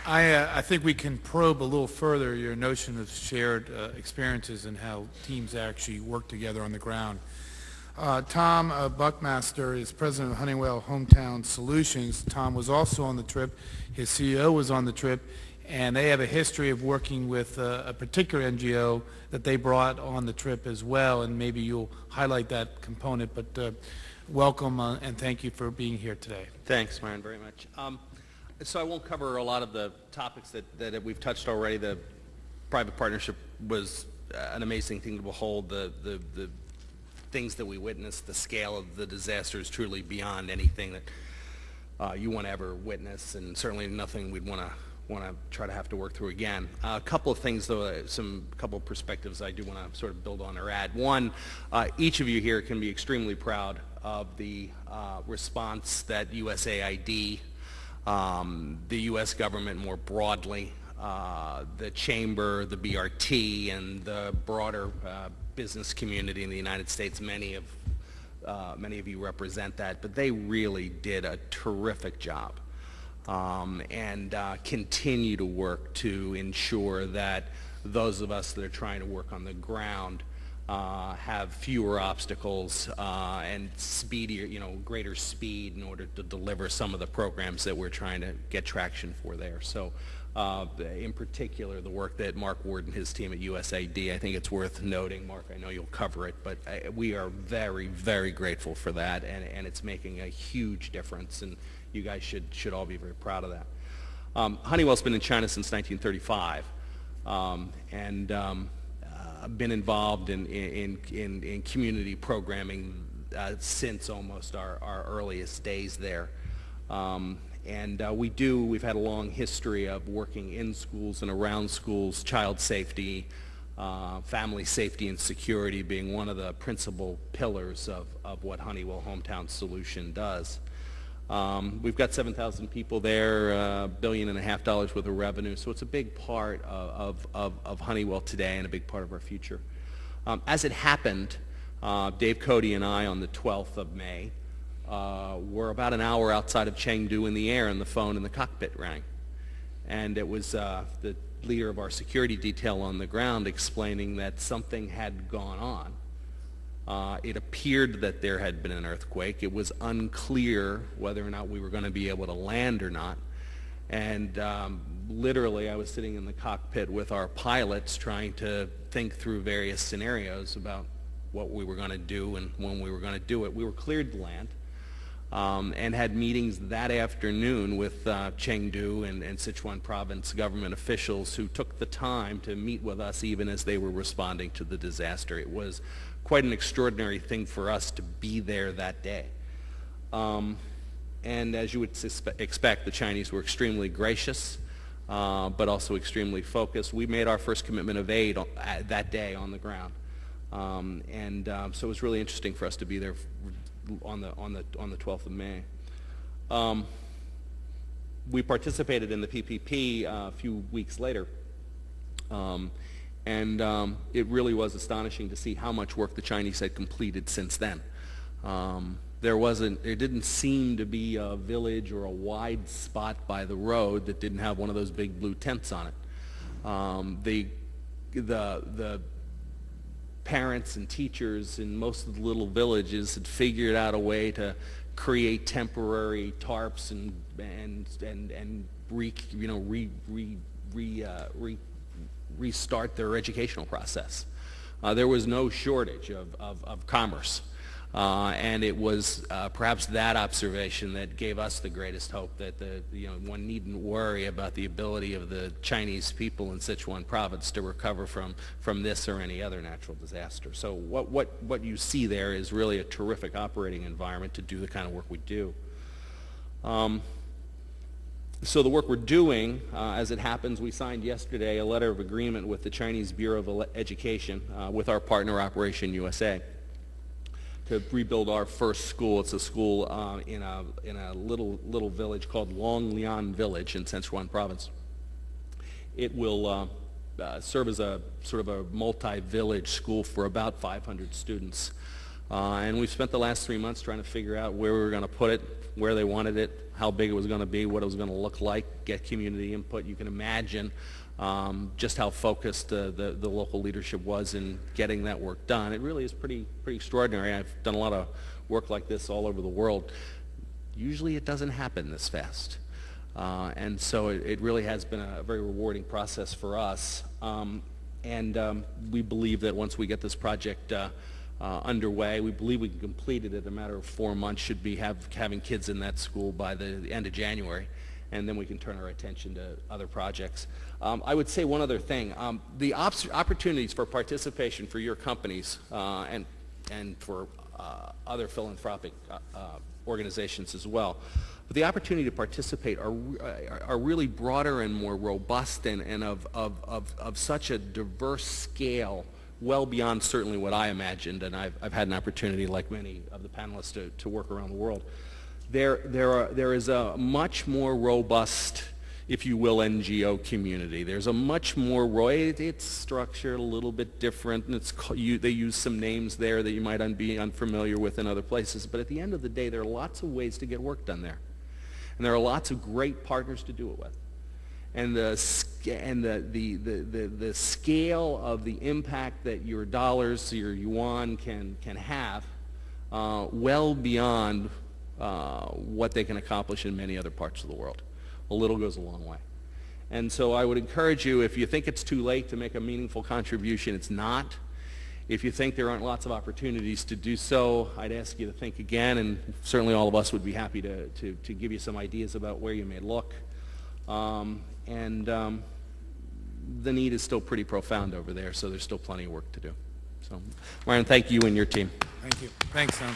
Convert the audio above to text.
I think we can probe a little further your notion of shared experiences and how teams actually work together on the ground. Tom Buckmaster is president of Honeywell Hometown Solutions. Tom was also on the trip. His CEO was on the trip, and they have a history of working with a particular NGO that they brought on the trip as well, and maybe you'll highlight that component. But welcome and thank you for being here today. Thanks, Myron, very much. So I won't cover a lot of the topics that we've touched already. The private partnership was an amazing thing to behold. The things that we witnessed, the scale of the disaster is truly beyond anything that you want to ever witness, and certainly nothing we'd want to try to have to work through again. A couple of things, though, couple of perspectives I do want to sort of build on or add. One, each of you here can be extremely proud of the response that USAID, the U.S. government more broadly, the Chamber, the BRT, and the broader business community in the United States. Many of you represent that, but they really did a terrific job and continue to work to ensure that those of us that are trying to work on the ground have fewer obstacles and speedier, greater speed in order to deliver some of the programs that we're trying to get traction for there. So in particular, the work that Mark Ward and his team at USAID, I think it's worth noting. Mark, I know you'll cover it, but we are very, very grateful for that, and it's making a huge difference, and you guys should all be very proud of that. Honeywell's been in China since 1935, and been involved in community programming since almost our earliest days there. We've had a long history of working in schools and around schools, child safety, family safety and security being one of the principal pillars of what Honeywell Hometown Solution does. We've got 7,000 people there, $1.5 billion worth of revenue, so it's a big part of Honeywell today and a big part of our future. As it happened, Dave Cody and I on the 12th of May were about an hour outside of Chengdu in the air, and the phone in the cockpit rang. And it was the leader of our security detail on the ground explaining that something had gone on. It appeared that there had been an earthquake. It was unclear whether or not we were going to be able to land or not. And literally, I was sitting in the cockpit with our pilots trying to think through various scenarios about what we were going to do and when we were going to do it. We were cleared to land and had meetings that afternoon with Chengdu and Sichuan Province government officials who took the time to meet with us even as they were responding to the disaster. It was quite an extraordinary thing for us to be there that day. And as you would expect, the Chinese were extremely gracious, but also extremely focused. We made our first commitment of aid that day on the ground. So it was really interesting for us to be there on the 12th of May. We participated in the PPP a few weeks later. It really was astonishing to see how much work the Chinese had completed since then. There didn't seem to be a village or a wide spot by the road that didn't have one of those big blue tents on it. The parents and teachers in most of the little villages had figured out a way to create temporary tarps and restart their educational process. There was no shortage of commerce. And it was perhaps that observation that gave us the greatest hope that one needn't worry about the ability of the Chinese people in Sichuan Province to recover from this or any other natural disaster. So what you see there is really a terrific operating environment to do the kind of work we do. So the work we're doing, as it happens, we signed yesterday a letter of agreement with the Chinese Bureau of Education with our partner Operation USA to rebuild our first school. It's a school in a little village called Longlian Village in Sichuan Province. It will serve as a sort of a multi-village school for about 500 students. And we've spent the last 3 months trying to figure out where we were going to put it, where they wanted it, how big it was going to be, what it was going to look like, get community input. You can imagine just how focused the local leadership was in getting that work done. It really is pretty extraordinary. I've done a lot of work like this all over the world. Usually it doesn't happen this fast. And so it really has been a very rewarding process for us. We believe that once we get this project underway, we believe we can complete it in a matter of 4 months, should be having kids in that school by the end of January, and then we can turn our attention to other projects. I would say one other thing. The opportunities for participation for your companies and for other philanthropic organizations as well, but the opportunity to participate are really broader and more robust and of such a diverse scale, well beyond certainly what I imagined, and I've had an opportunity, like many of the panelists, to work around the world. There is a much more robust, if you will, NGO community. There's a much more, it's structured a little bit different, and they use some names there that you might be unfamiliar with in other places, but at the end of the day, there are lots of ways to get work done there. And there are lots of great partners to do it with. And the scale of the impact that your dollars, your yuan can have, well beyond what they can accomplish in many other parts of the world. A little goes a long way. And so I would encourage you, if you think it's too late to make a meaningful contribution, it's not. If you think there aren't lots of opportunities to do so, I'd ask you to think again, and certainly all of us would be happy to give you some ideas about where you may look. The need is still pretty profound over there, so there's still plenty of work to do. So, Myron, thank you and your team. Thank you. Thanks, Tom.